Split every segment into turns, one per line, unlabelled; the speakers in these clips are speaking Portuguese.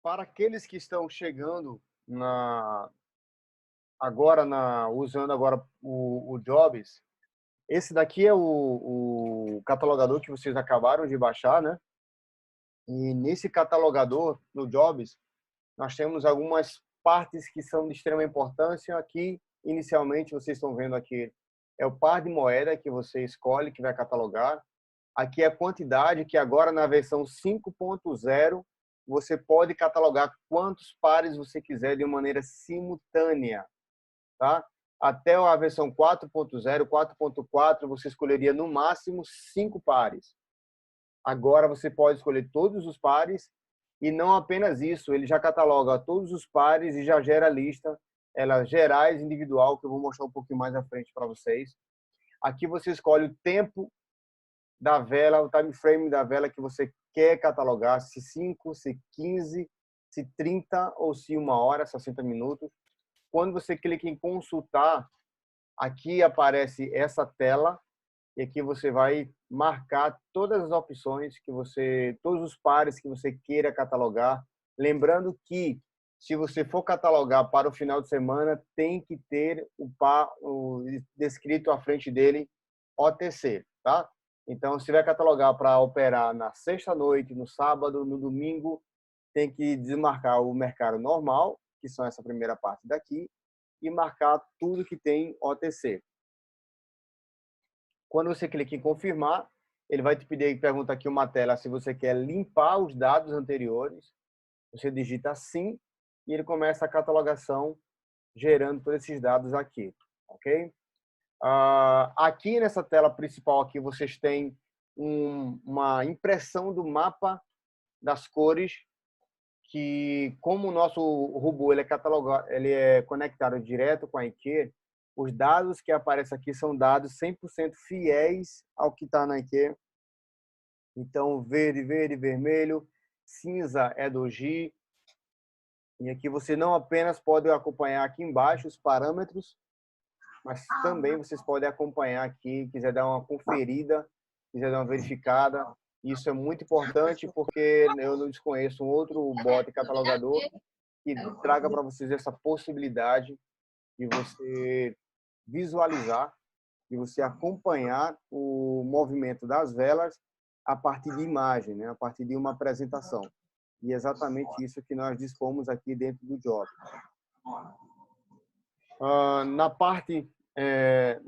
Para aqueles que estão chegando usando agora o Jobs, esse daqui é o catalogador que vocês acabaram de baixar, né? E nesse catalogador, no Jobs, nós temos algumas partes que são de extrema importância. Aqui, inicialmente, vocês estão vendo aqui, é o par de moeda que você escolhe, que vai catalogar. Aqui é a quantidade, que agora na versão 5.0, você pode catalogar quantos pares você quiser de uma maneira simultânea, tá? Até a versão 4.0, 4.4, você escolheria no máximo 5 pares. Agora você pode escolher todos os pares e não apenas isso, ele já cataloga todos os pares e já gera a lista, ela gerais individual, que eu vou mostrar um pouquinho mais à frente para vocês. Aqui você escolhe o tempo da vela, o time frame da vela que você quer catalogar, se 5, se 15, se 30 ou se 1 hora, 60 minutos. Quando você clica em consultar, aqui aparece essa tela e aqui você vai marcar todas as opções todos os pares que você queira catalogar. Lembrando que se você for catalogar para o final de semana, tem que ter descrito à frente dele OTC, tá? Então, se vai catalogar para operar na sexta-noite, no sábado, no domingo, tem que desmarcar o mercado normal, que são essa primeira parte daqui, e marcar tudo que tem OTC. Quando você clica em confirmar, ele vai te pedir, pergunta aqui uma tela se você quer limpar os dados anteriores. Você digita sim e ele começa a catalogação gerando todos esses dados aqui, ok? Aqui nessa tela principal aqui vocês têm uma impressão do mapa das cores que, como o nosso robô ele é conectado direto com a IQ, os dados que aparecem aqui são dados 100% fiéis ao que está na IQ. Então, verde, vermelho, cinza é doji. E aqui você não apenas pode acompanhar aqui embaixo os parâmetros, mas também vocês podem acompanhar aqui, quiser dar uma conferida, quiser dar uma verificada. Isso é muito importante porque eu não desconheço um outro bot catalogador que traga para vocês essa possibilidade de você visualizar, de você acompanhar o movimento das velas a partir de imagem, né? A partir de uma apresentação. E é exatamente isso que nós dispomos aqui dentro do Job. Na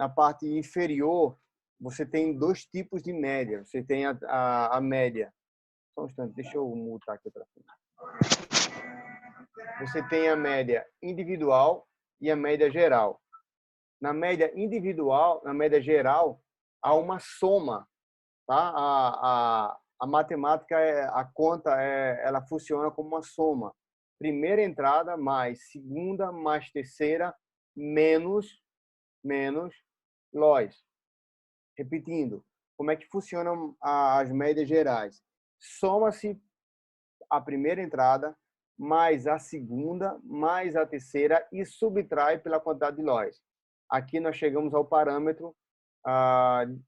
parte inferior, você tem dois tipos de média. Você tem a média. Só um instante, deixa eu mutar aqui para frente. Você tem a média individual e a média geral. Na média individual, na média geral, há uma soma, tá? A matemática, a conta, ela funciona como uma soma. Primeira entrada mais segunda mais terceira menos loss. Repetindo, como é que funcionam as médias gerais? Soma-se a primeira entrada mais a segunda mais a terceira e subtrai pela quantidade de loss. Aqui nós chegamos ao parâmetro,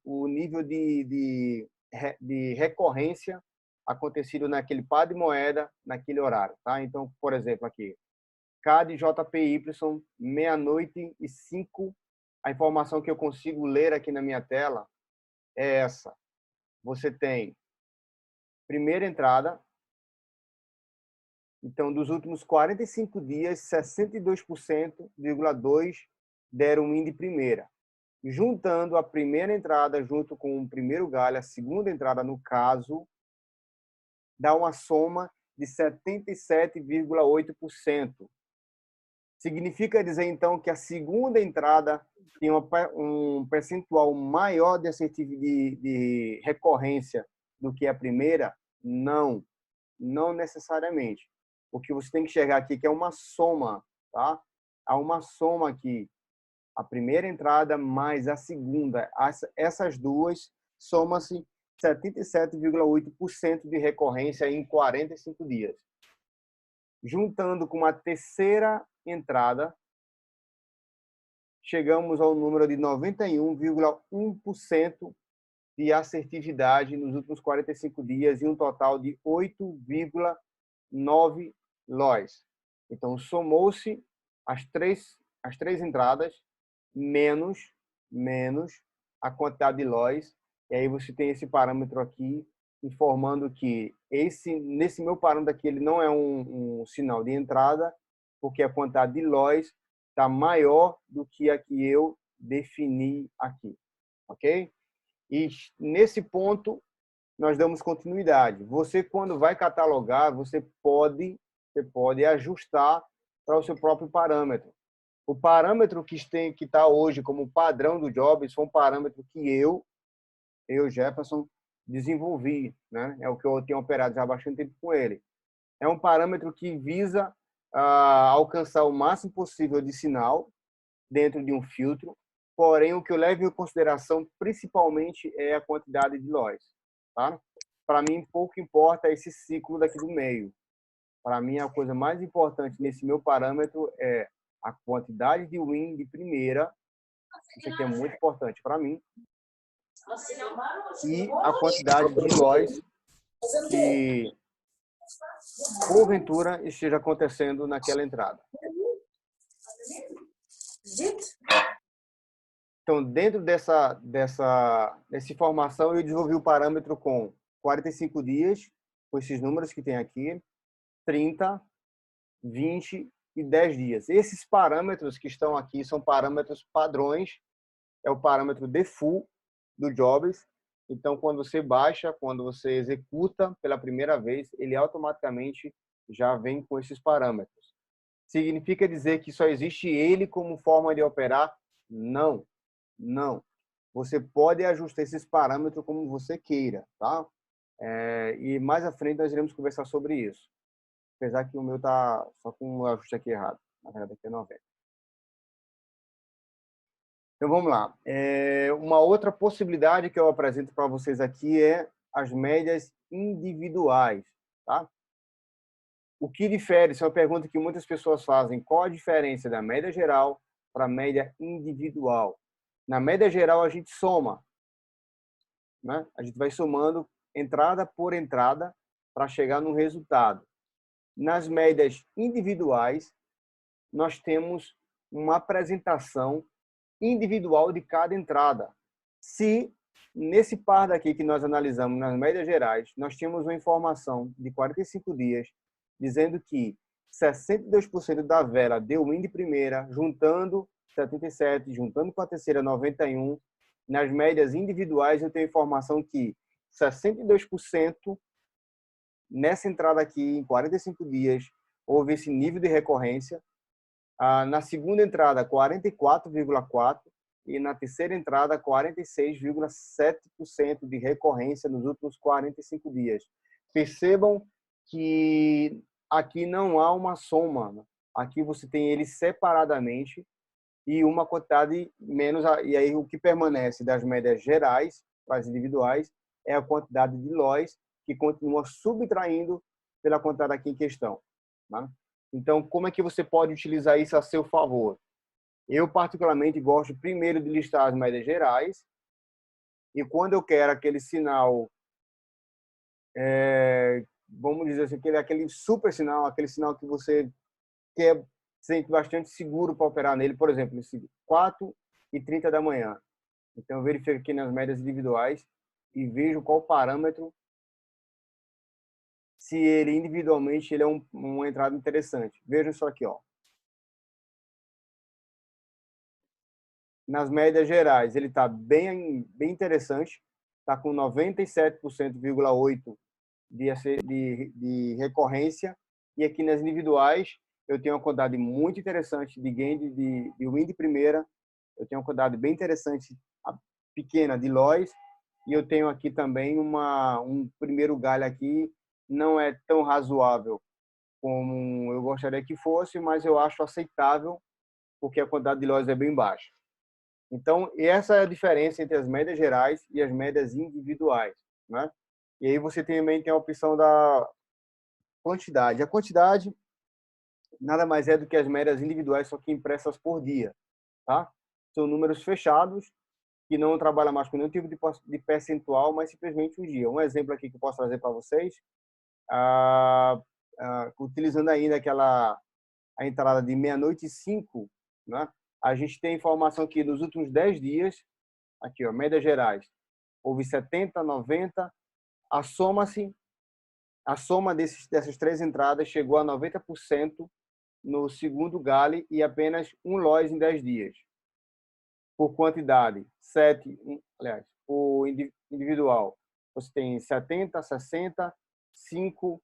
o nível de recorrência acontecido naquele par de moeda, naquele horário. Tá? Então, por exemplo, aqui, K de JPY, meia-noite e 5. A informação que eu consigo ler aqui na minha tela é essa. Você tem primeira entrada. Então, dos últimos 45 dias, 62,2% deram win de primeira. Juntando a primeira entrada junto com o primeiro galho, a segunda entrada no caso, dá uma soma de 77,8%. Significa dizer, então, que a segunda entrada tem um percentual maior de recorrência do que a primeira? Não, não necessariamente. O que você tem que chegar aqui que é uma soma, tá? Há uma soma aqui. A primeira entrada mais a segunda. Essas duas soma-se 77,8% de recorrência em 45 dias. Juntando com a terceira entrada, chegamos ao número de 91,1% de assertividade nos últimos 45 dias e um total de 8,9 loss. Então, somou-se as três entradas menos a quantidade de loss. E aí você tem esse parâmetro aqui informando que nesse meu parâmetro aqui, ele não é um sinal de entrada, porque a quantidade de loss está maior do que a que eu defini aqui, ok? E nesse ponto, nós damos continuidade. Você, quando vai catalogar, você pode ajustar para o seu próprio parâmetro. O parâmetro que está hoje como padrão do Jobs foi um parâmetro que eu, Jefferson, desenvolvi, né? É o que eu tenho operado já há bastante tempo com ele. É um parâmetro que visa alcançar o máximo possível de sinal dentro de um filtro, porém o que eu levo em consideração principalmente é a quantidade de loss, tá? Para mim, pouco importa esse ciclo daqui do meio. Para mim, a coisa mais importante nesse meu parâmetro é a quantidade de win de primeira, isso aqui é muito importante para mim, e a quantidade de loss que, porventura, esteja acontecendo naquela entrada. Então, dentro dessa informação, eu desenvolvi o parâmetro com 45 dias, com esses números que tem aqui, 30, 20 e 10 dias. Esses parâmetros que estão aqui são parâmetros padrões, é o parâmetro default do Jobs. Então, quando você baixa, quando você executa pela primeira vez, ele automaticamente já vem com esses parâmetros. Significa dizer que só existe ele como forma de operar? Não, não. Você pode ajustar esses parâmetros como você queira, tá? E mais à frente nós iremos conversar sobre isso. Apesar que o meu tá só com um ajuste aqui errado. Na verdade, aqui é 90. Então, vamos lá. Uma outra possibilidade que eu apresento para vocês aqui é as médias individuais, tá? O que difere? Isso é uma pergunta que muitas pessoas fazem. Qual a diferença da média geral para a média individual? Na média geral, a gente soma, né? A gente vai somando entrada por entrada para chegar no resultado. Nas médias individuais, nós temos uma apresentação individual de cada entrada. Se nesse par daqui que nós analisamos nas médias gerais, nós tínhamos uma informação de 45 dias dizendo que 62% da vela deu win de primeira, juntando 77, juntando com a terceira 91. Nas médias individuais, eu tenho informação que 62% nessa entrada aqui, em 45 dias, houve esse nível de recorrência. Na segunda entrada, 44,4%. E na terceira entrada, 46,7% de recorrência nos últimos 45 dias. Percebam que aqui não há uma soma. Aqui você tem eles separadamente e uma quantidade menos. E aí o que permanece das médias gerais para as individuais é a quantidade de loss que continua subtraindo pela quantidade aqui em questão. Tá? Então, como é que você pode utilizar isso a seu favor? Eu, particularmente, gosto primeiro de listar as médias gerais e quando eu quero aquele sinal, vamos dizer assim, aquele super sinal, aquele sinal que você quer, sente bastante seguro para operar nele, por exemplo, 4h30 da manhã. Então, eu verifico aqui nas médias individuais e vejo qual parâmetro, se ele individualmente ele é uma entrada interessante. Veja só aqui, ó. Nas médias gerais, ele está bem interessante, está com 97,8% de recorrência, e aqui nas individuais, eu tenho uma quantidade muito interessante de gain de win de primeira, eu tenho uma quantidade bem interessante, pequena, de loss, e eu tenho aqui também um primeiro galho aqui, não é tão razoável como eu gostaria que fosse, mas eu acho aceitável, porque a quantidade de loss é bem baixa. Então, essa é a diferença entre as médias gerais e as médias individuais, né? E aí você também tem a opção da quantidade. A quantidade nada mais é do que as médias individuais, só que impressas por dia, tá? São números fechados, que não trabalham mais com nenhum tipo de percentual, mas simplesmente um dia. Um exemplo aqui que eu posso trazer para vocês, utilizando ainda a entrada de meia-noite e 5, né? A gente tem informação que nos últimos 10 dias, aqui, ó, médias gerais, houve 70, 90, a soma dessas três entradas chegou a 90% no segundo gale e apenas um loss em 10 dias. Por quantidade, 7, aliás, por individual, você tem 70, 60, 5,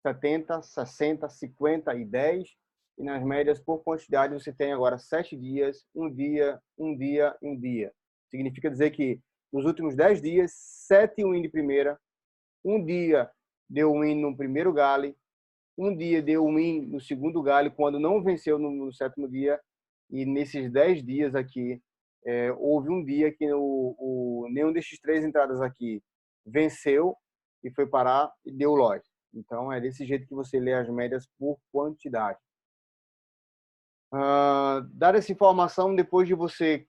70, 60, 50 e 10. E nas médias, por quantidade, você tem agora 7 dias, um dia, um dia, um dia. Significa dizer que nos últimos 10 dias, 7 win de primeira, um dia deu win no primeiro gale, um dia deu win no segundo gale, quando não venceu no sétimo dia, e nesses 10 dias aqui, houve um dia que nenhum desses três entradas aqui venceu e foi parar e deu loss. Então, é desse jeito que você lê as médias por quantidade. Dar essa informação depois de você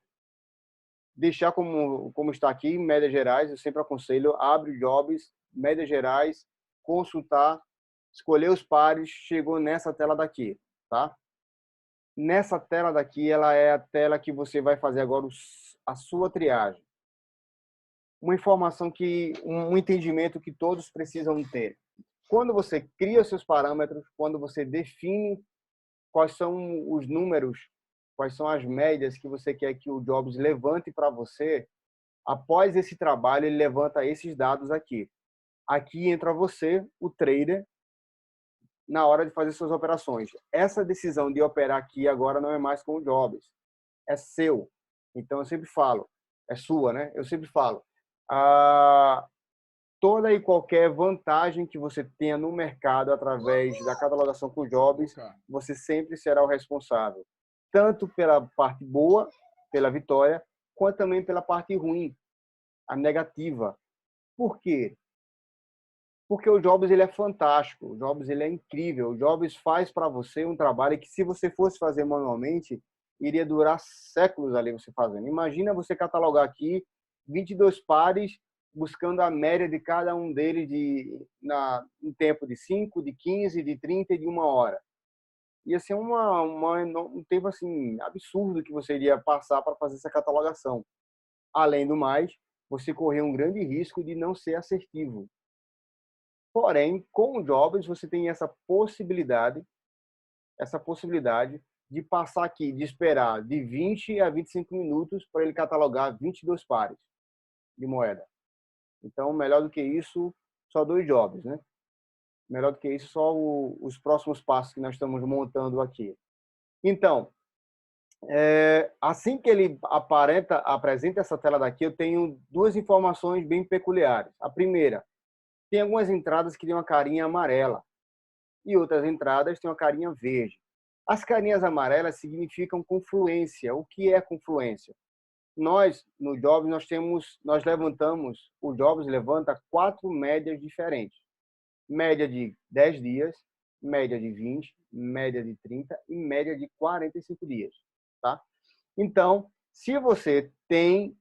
deixar como está aqui, médias gerais, eu sempre aconselho, abre jobs, médias gerais, consultar, escolher os pares, chegou nessa tela daqui, tá? Nessa tela daqui, ela é a tela que você vai fazer agora a sua triagem. Uma informação um entendimento que todos precisam ter. Quando você cria os seus parâmetros, quando você define quais são os números, quais são as médias que você quer que o Jobs levante para você, após esse trabalho, ele levanta esses dados aqui. Aqui entra você, o trader, na hora de fazer suas operações. Essa decisão de operar aqui agora não é mais com o Jobs, é seu. Então, eu sempre falo, é sua, né? Eu sempre falo, toda e qualquer vantagem que você tenha no mercado através da catalogação com Jobs, você sempre será o responsável. Tanto pela parte boa, pela vitória, quanto também pela parte ruim, a negativa. Por quê? Porque o Jobs ele é fantástico, o Jobs ele é incrível, o Jobs faz para você um trabalho que se você fosse fazer manualmente, iria durar séculos ali você fazendo. Imagina você catalogar aqui 22 pares, buscando a média de cada um deles em tempo de 5, de 15, de 30 e de 1 hora. Ia ser um tempo assim absurdo que você iria passar para fazer essa catalogação. Além do mais, você corria um grande risco de não ser assertivo. Porém, com o Jobs, você tem essa possibilidade de passar aqui, de esperar de 20 a 25 minutos para ele catalogar 22 pares de moeda. Então, melhor do que isso, só 2 Jobs, né? Melhor do que isso, só os próximos passos que nós estamos montando aqui. Então, assim que ele apresenta essa tela daqui, eu tenho 2 informações bem peculiares. A primeira, tem algumas entradas que têm uma carinha amarela e outras entradas têm uma carinha verde. As carinhas amarelas significam confluência. O que é confluência? Nós, no Jobs, nós levantamos, o Jobs levanta 4 médias diferentes. Média de 10 dias, média de 20, média de 30 e média de 45 dias, tá? Então, se você tem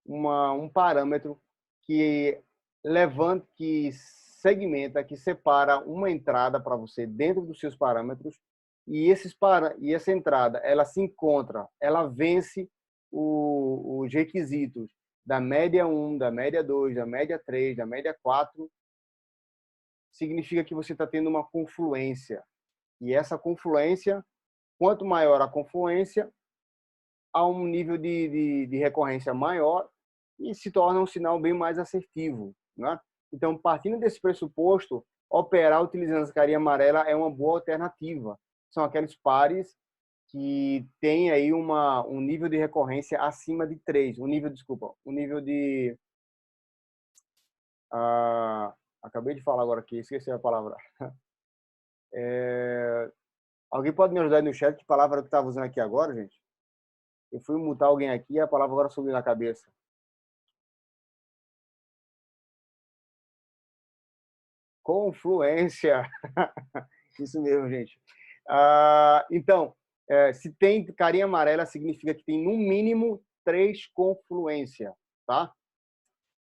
um parâmetro que segmenta, que separa uma entrada para você dentro dos seus parâmetros, e essa entrada, ela vence os requisitos da média 1, da média 2, da média 3, da média 4, significa que você está tendo uma confluência. E essa confluência, quanto maior a confluência, há um nível de recorrência maior e se torna um sinal bem mais assertivo, né? Então, partindo desse pressuposto, operar utilizando a carinha amarela é uma boa alternativa. São aqueles pares que têm aí um nível de recorrência acima de 3, um nível de... acabei de falar agora aqui, esqueci a palavra. Alguém pode me ajudar aí no chat? Que palavra que eu estava usando aqui agora, gente? Eu fui mutar alguém aqui e a palavra agora subiu na cabeça. Confluência. Isso mesmo, gente. Então, se tem carinha amarela, significa que tem no mínimo 3 confluência, tá?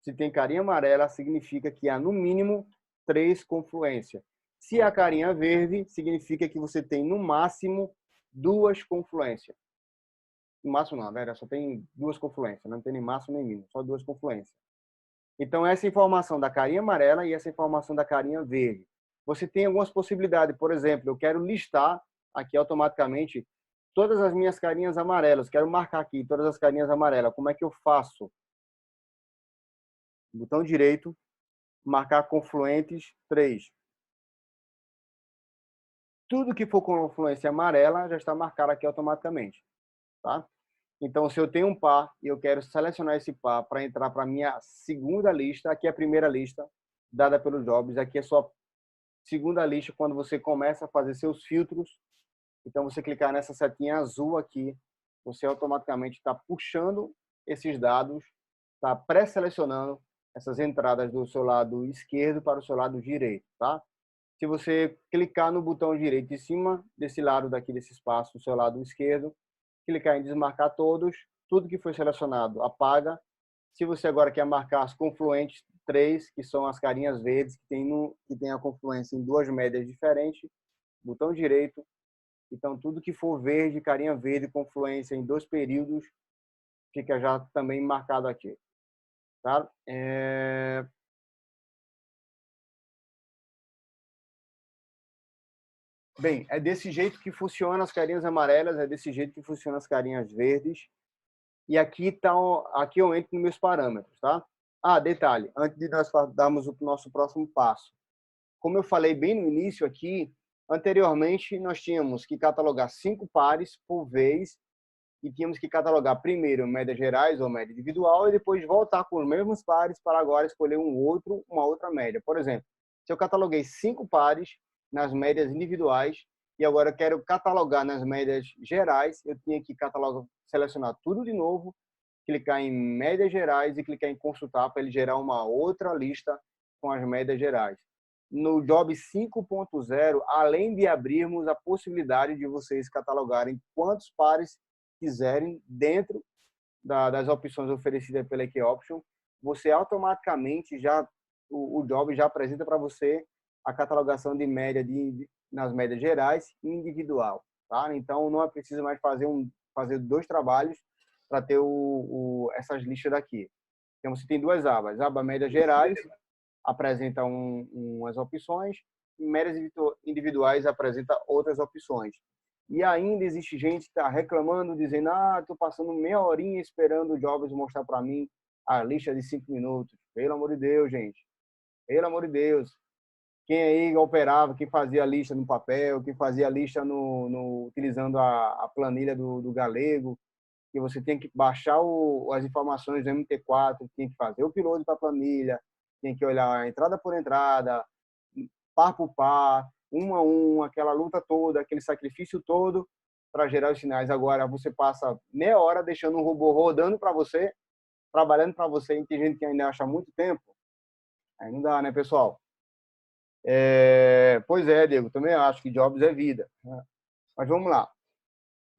Se tem carinha amarela, significa que há no mínimo 3 confluências. Se a carinha verde, significa que você tem no máximo 2 confluências. No máximo não, né? Só tem 2 confluências, não tem nem máximo nem mínimo, só 2 confluências. Então, essa informação da carinha amarela e essa informação da carinha verde. Você tem algumas possibilidades, por exemplo, eu quero listar aqui automaticamente todas as minhas carinhas amarelas, quero marcar aqui todas as carinhas amarelas. Como é que eu faço? Botão direito, marcar confluentes 3. Tudo que for confluência amarela já está marcado aqui automaticamente, tá? Então, se eu tenho um par e eu quero selecionar esse par para entrar para a minha segunda lista, aqui é a primeira lista dada pelo Jobs, aqui é sua segunda lista quando você começa a fazer seus filtros. Então, você clicar nessa setinha azul aqui, você automaticamente está puxando esses dados, está pré-selecionando essas entradas do seu lado esquerdo para o seu lado direito, tá? Se você clicar no botão direito em cima desse lado daqui desse espaço, do seu lado esquerdo, clicar em desmarcar todos, tudo que foi selecionado apaga. Se você agora quer marcar as confluentes 3, que são as carinhas verdes, que tem a confluência em 2 médias diferentes, botão direito. Então, tudo que for verde, carinha verde, confluência em 2 períodos, fica já também marcado aqui. Tá? Bem, é desse jeito que funciona as carinhas amarelas, é desse jeito que funciona as carinhas verdes. E aqui eu entro nos meus parâmetros, tá? Ah, detalhe, antes de nós darmos o nosso próximo passo. Como eu falei bem no início aqui, anteriormente nós tínhamos que catalogar 5 pares por vez e tínhamos que catalogar primeiro médias gerais ou média individual e depois voltar com os mesmos pares para agora escolher uma outra média. Por exemplo, se eu cataloguei 5 pares nas médias individuais e agora eu quero catalogar nas médias gerais, eu tinha que selecionar tudo de novo, clicar em médias gerais e clicar em consultar para ele gerar uma outra lista com as médias gerais. No Job 5.0, além de abrirmos a possibilidade de vocês catalogarem quantos pares quiserem dentro das opções oferecidas pela Equioption, você automaticamente o Job já apresenta para você a catalogação de média nas médias gerais e individual, tá? Então não é preciso mais fazer 2 trabalhos para ter essas listas daqui. Então você tem 2 abas, aba médias gerais apresenta umas opções, médias individuais apresenta outras opções. E ainda existe gente que está reclamando, dizendo: estou passando meia horinha esperando o Jobs mostrar para mim a lista de 5 minutos. Pelo amor de Deus, gente. Pelo amor de Deus. Quem aí operava, quem fazia a lista no papel, quem fazia a lista utilizando a planilha do Galego, que você tem que baixar as informações do MT4, tem que fazer o upload para a planilha, tem que olhar entrada por entrada, par por par, um a um, aquela luta toda, aquele sacrifício todo para gerar os sinais. Agora você passa meia hora deixando um robô rodando para você, trabalhando para você, e tem gente que ainda acha muito tempo. Aí não dá, né, pessoal? Pois é, Diego, também acho que Jobs é vida. Mas vamos lá.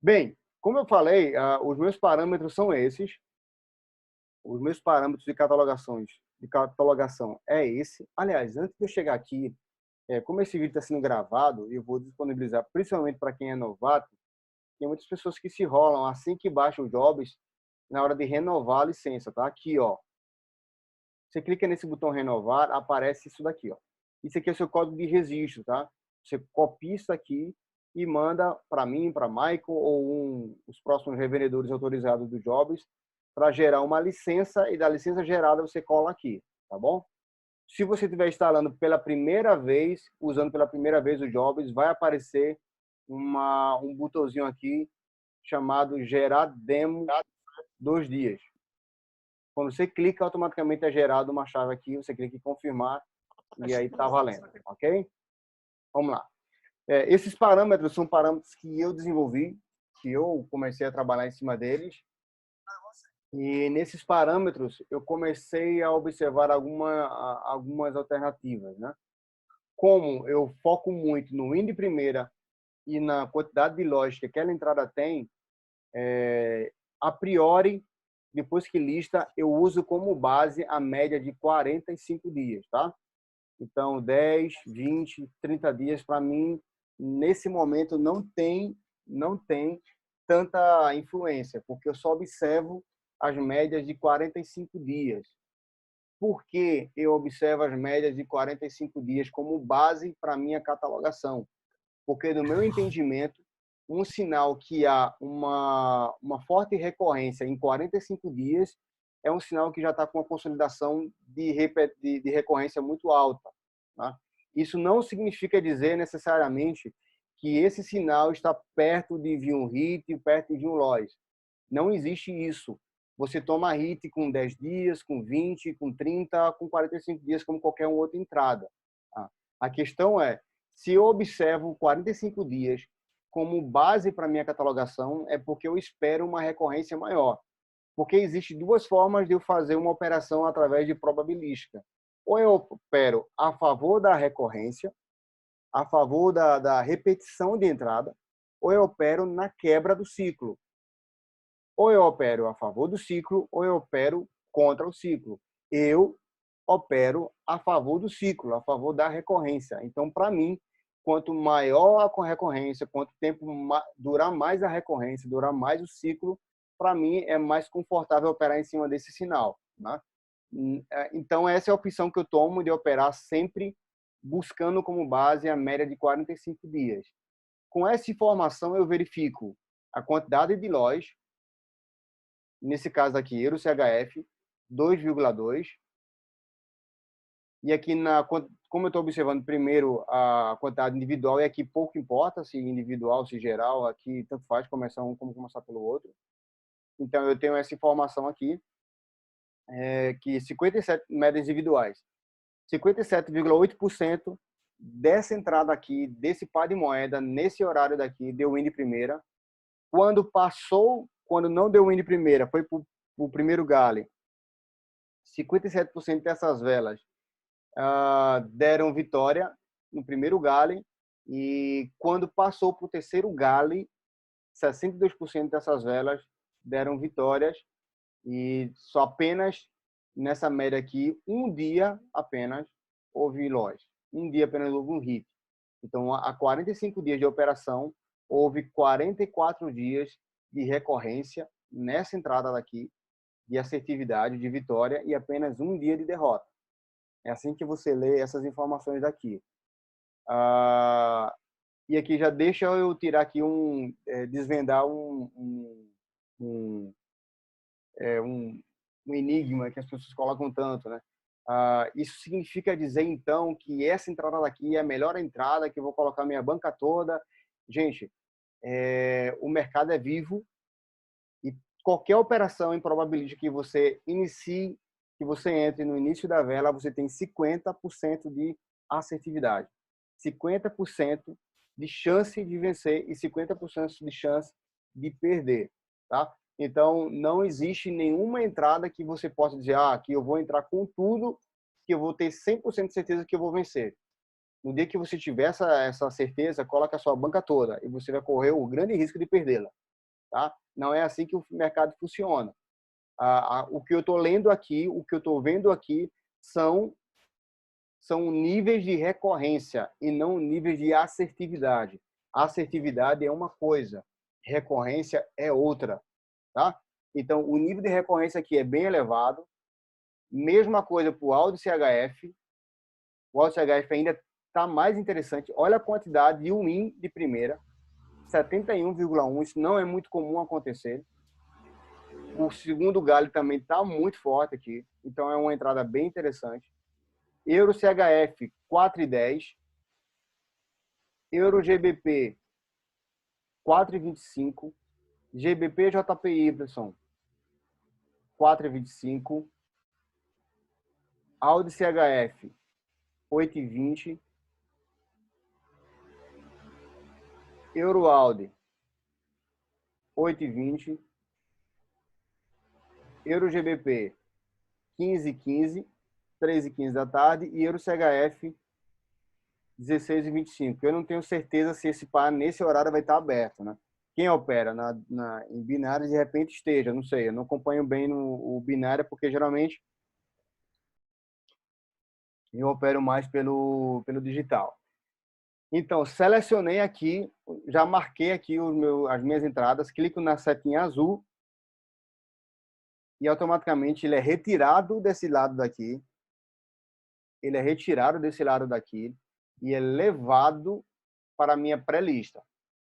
Bem, como eu falei, os meus parâmetros são esses. Os meus parâmetros de catalogação é esse. Aliás, antes de eu chegar aqui, como esse vídeo está sendo gravado, eu vou disponibilizar principalmente para quem é novato. Tem muitas pessoas que se rolam assim que baixa o Jobs na hora de renovar a licença, tá? Aqui, ó. Você clica nesse botão renovar, aparece isso daqui, ó. Isso aqui é o seu código de registro, tá? Você copia isso aqui e manda para mim, para Michael ou os próximos revendedores autorizados do Jobs para gerar uma licença, e da licença gerada você cola aqui, tá bom? Se você estiver instalando pela primeira vez, usando pela primeira vez o Jobs, vai aparecer um botãozinho aqui chamado gerar demo 2 dias. Quando você clica, automaticamente é gerado uma chave aqui, você clica em confirmar e aí está valendo, ok? Vamos lá. Esses parâmetros são parâmetros que eu desenvolvi, que eu comecei a trabalhar em cima deles. E nesses parâmetros eu comecei a observar algumas alternativas, né? Como eu foco muito no win de primeira e na quantidade de lógica que aquela entrada tem, a priori, depois que lista, eu uso como base a média de 45 dias, tá? Então, 10, 20, 30 dias, para mim, nesse momento, não tem tanta influência, porque eu só observo as médias de 45 dias. Por que eu observo as médias de 45 dias como base para a minha catalogação? Porque, no meu entendimento, um sinal que há uma forte recorrência em 45 dias é um sinal que já está com uma consolidação de recorrência muito alta. Tá? Isso não significa dizer necessariamente que esse sinal está perto de vir um HIT, perto de vir um LOS. Não existe isso. Você toma HIT com 10 dias, com 20, com 30, com 45 dias, como qualquer outra entrada. Tá? A questão é, se eu observo 45 dias como base para minha catalogação, é porque eu espero uma recorrência maior. Porque existem duas formas de eu fazer uma operação através de probabilística. Ou eu opero a favor da recorrência, a favor da repetição de entrada, ou eu opero na quebra do ciclo. Ou eu opero a favor do ciclo, ou eu opero contra o ciclo. Eu opero a favor do ciclo, a favor da recorrência. Então, para mim, quanto maior a recorrência, quanto tempo durar mais a recorrência, durar mais o ciclo, para mim é mais confortável operar em cima desse sinal. Né? Então, essa é a opção que eu tomo de operar sempre buscando como base a média de 45 dias. Com essa informação, eu verifico a quantidade de lojas, nesse caso aqui, Euro CHF 2,2. E aqui, como eu estou observando primeiro a quantidade individual, e aqui pouco importa se individual, se geral, aqui tanto faz começar um como começar pelo outro. Então, eu tenho essa informação aqui, que 57 médias individuais, 57,8% dessa entrada aqui, desse par de moeda, nesse horário daqui, deu win de primeira. Quando não deu win de primeira, foi para o primeiro gale, 57% dessas velas deram vitória no primeiro gale, e quando passou para o terceiro gale, 62% dessas velas deram vitórias, e só apenas nessa média aqui, um dia apenas houve loss. Um dia apenas houve um hit. Então, há 45 dias de operação, houve 44 dias de recorrência nessa entrada daqui, de assertividade, de vitória, e apenas um dia de derrota. É assim que você lê essas informações daqui. E aqui já deixa eu tirar aqui desvendar um enigma que as pessoas colocam tanto, né? Isso significa dizer, então, que essa entrada daqui é a melhor entrada, que eu vou colocar minha banca toda. Gente, o mercado é vivo e qualquer operação em probabilística que você inicie, que você entre no início da vela, você tem 50% de assertividade, 50% de chance de vencer e 50% de chance de perder, tá? Então, não existe nenhuma entrada que você possa dizer, aqui eu vou entrar com tudo, que eu vou ter 100% de certeza que eu vou vencer. No dia que você tiver essa certeza, coloque a sua banca toda e você vai correr o grande risco de perdê-la, tá? Não é assim que o mercado funciona. O que eu estou lendo aqui, o que eu estou vendo aqui são níveis de recorrência e não níveis de assertividade. Assertividade é uma coisa, recorrência é outra, tá? Então, o nível de recorrência aqui é bem elevado. Mesma coisa para o Audi CHF. O Audi CHF ainda está mais interessante. Olha a quantidade de win de primeira, 71,1. Isso não é muito comum acontecer. O segundo galho também está muito forte aqui. Então, é uma entrada bem interessante. Euro CHF 4,10. Euro GBP 4,25. GBP JPY 4,25. Audi CHF 8,20. Euro Audi 8,20. Euro GBP 15,15. 3h15 da tarde, e Euro CHF 16h25. Eu não tenho certeza se esse par nesse horário vai estar aberto, né? Quem opera em binário de repente esteja, não sei, eu não acompanho bem o binário porque geralmente Eu opero mais pelo digital. Então, selecionei aqui, já marquei aqui as minhas entradas, clico na setinha azul e automaticamente ele é retirado desse lado daqui, ele é retirado desse lado daqui e é levado para a minha pré-lista,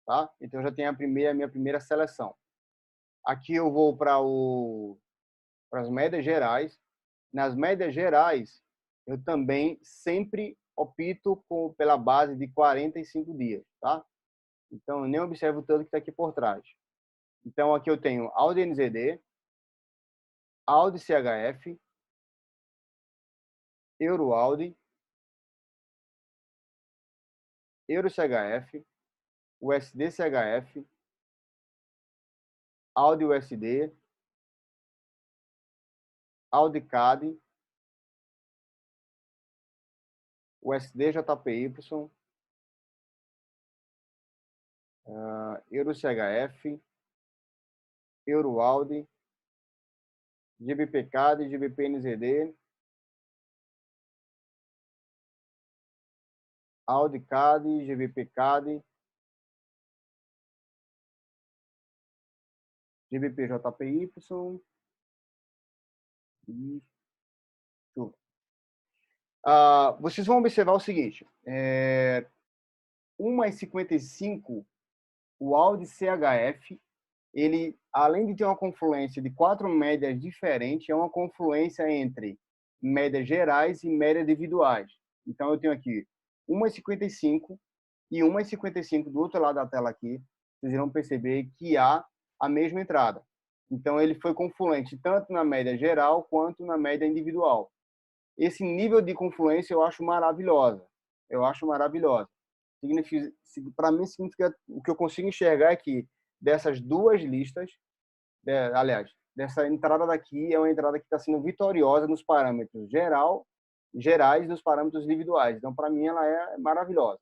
tá? Então, eu já tenho a minha primeira seleção. Aqui eu vou para as médias gerais. Nas médias gerais, eu também sempre opto pela base de 45 dias, tá? Então, eu nem observo tanto que está aqui por trás. Então, aqui eu tenho Audi NZD, Audi CHF, Euro Audi, Euro CHF, USD CHF, Audi USD, Audi CAD, USD JPY, Euro CHF, Euro Audi, GBP CAD, GBP NZD, Audi CAD, GBP CAD, GBP JPY, vocês vão observar o seguinte, 1,55, o Audi CHF, ele, além de ter uma confluência de 4 médias diferentes, é uma confluência entre médias gerais e médias individuais. Então, eu tenho aqui 1,55 e 1,55 do outro lado da tela aqui, vocês irão perceber que há a mesma entrada. Então, ele foi confluente tanto na média geral quanto na média individual. Esse nível de confluência eu acho maravilhosa. Eu acho maravilhosa. Para mim, significa, o que eu consigo enxergar é que dessas duas listas, aliás, dessa entrada daqui é uma entrada que está sendo vitoriosa nos parâmetros gerais e nos parâmetros individuais. Então, para mim, ela é maravilhosa.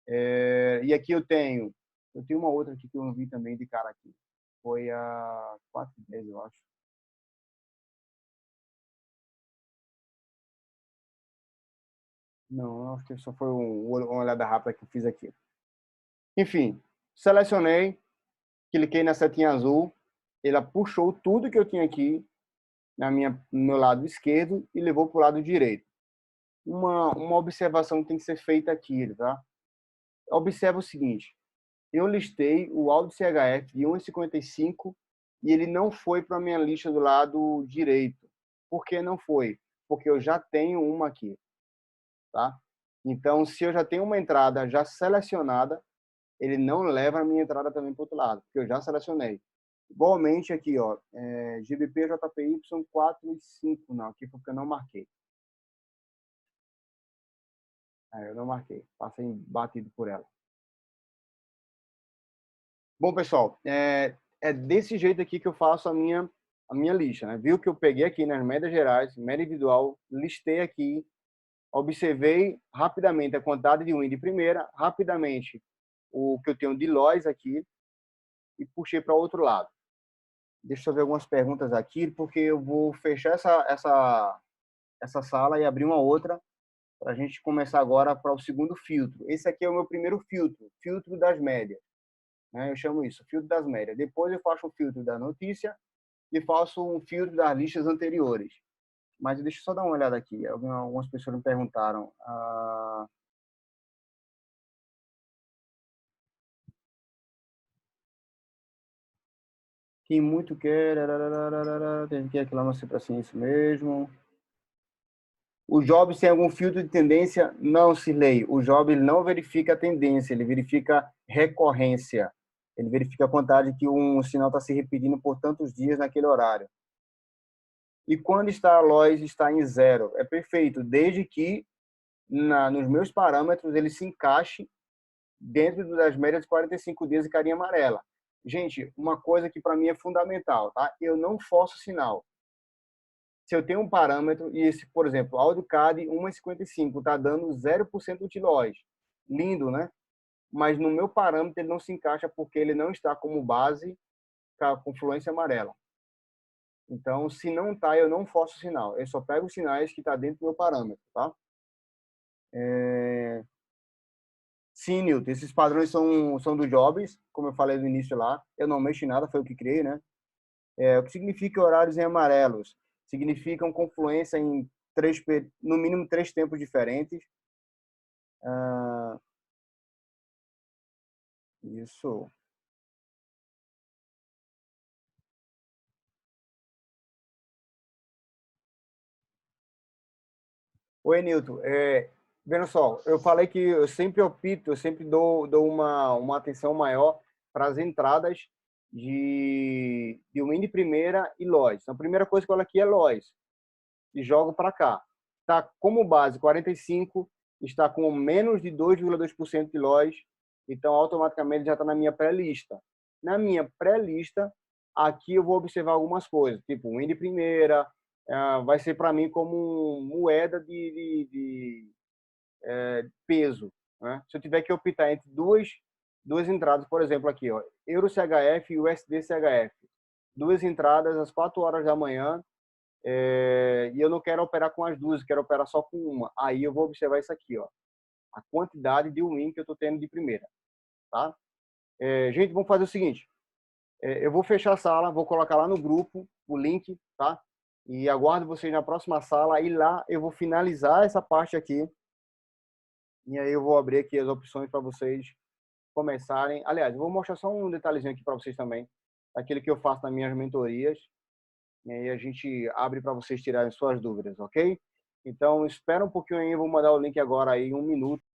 E aqui eu tenho uma outra aqui que eu vi também de cara aqui. Foi a 4,10, eu acho. Não, acho que só foi uma olhada rápida que eu fiz aqui. Enfim, selecionei, cliquei na setinha azul, ela puxou tudo que eu tinha aqui no meu lado esquerdo e levou para o lado direito. Uma observação que tem que ser feita aqui, tá? Observa o seguinte, eu listei o Audi CHF de 1,55 e ele não foi para a minha lista do lado direito. Por que não foi? Porque eu já tenho uma aqui, tá? Então, se eu já tenho uma entrada já selecionada, ele não leva a minha entrada também para o outro lado, porque eu já selecionei. Igualmente aqui, ó, GBP JPY 4 e 5, não, aqui porque eu não marquei. Eu não marquei, passei batido por ela. Bom, pessoal, é desse jeito aqui que eu faço a minha lista, né? Viu que eu peguei aqui nas médias gerais, média individual, listei aqui, observei rapidamente a quantidade de win de primeira, rapidamente o que eu tenho de loss aqui e puxei para o outro lado. Deixa eu ver algumas perguntas aqui, porque eu vou fechar essa sala e abrir uma outra para a gente começar agora para o segundo filtro. Esse aqui é o meu primeiro filtro, filtro das médias, né? Eu chamo isso, filtro das médias. Depois eu faço o filtro da notícia e faço um filtro das listas anteriores. Mas deixa eu só dar uma olhada aqui. Algumas pessoas me perguntaram. Quem muito quer, tem que reclamar sempre assim, isso mesmo. O Jobs tem algum filtro de tendência? Não, Cirlei. O Jobs ele não verifica a tendência, ele verifica recorrência. Ele verifica a quantidade que um sinal está se repetindo por tantos dias naquele horário. E quando está a loss está em zero. É perfeito, desde que nos meus parâmetros ele se encaixe dentro das médias de 45 dias de carinha amarela. Gente, uma coisa que para mim é fundamental, tá? Eu não forço sinal. Se eu tenho um parâmetro e esse, por exemplo, AudiCAD 1,55 está dando 0% de loss. Lindo, né? Mas no meu parâmetro ele não se encaixa porque ele não está como base com a confluência amarela. Então, se não tá, eu não forço o sinal. Eu só pego os sinais que tá dentro do meu parâmetro, tá? Sim, Newton, esses padrões são do Jobs, como eu falei no início lá. Eu não mexo em nada, foi o que criei, né? O que significa horários em amarelos? Significam confluência em no mínimo três tempos diferentes. Isso. Oi, Nilton. Vendo só, eu falei que eu sempre opto, eu sempre dou uma atenção maior para as entradas de Win primeira e Lois. Então, a primeira coisa que eu olho aqui é Lois e jogo para cá. Está como base 45, está com menos de 2,2% de Lois, então automaticamente já está na minha pré-lista. Na minha pré-lista, aqui eu vou observar algumas coisas, tipo Win primeira, vai ser para mim como moeda de peso. Né? Se eu tiver que optar entre duas entradas, por exemplo, aqui, ó, Euro CHF e USD CHF, duas entradas às 4 horas da manhã, e eu não quero operar com as duas, quero operar só com uma. Aí eu vou observar isso aqui, ó, a quantidade de win que eu estou tendo de primeira. Tá? Gente, vamos fazer o seguinte, eu vou fechar a sala, vou colocar lá no grupo o link, tá? E aguardo vocês na próxima sala. E lá eu vou finalizar essa parte aqui. E aí eu vou abrir aqui as opções para vocês começarem. Aliás, eu vou mostrar só um detalhezinho aqui para vocês também. Aquele que eu faço nas minhas mentorias. E aí a gente abre para vocês tirarem suas dúvidas, ok? Então, espera um pouquinho aí. Eu vou mandar o link agora aí, 1 minuto.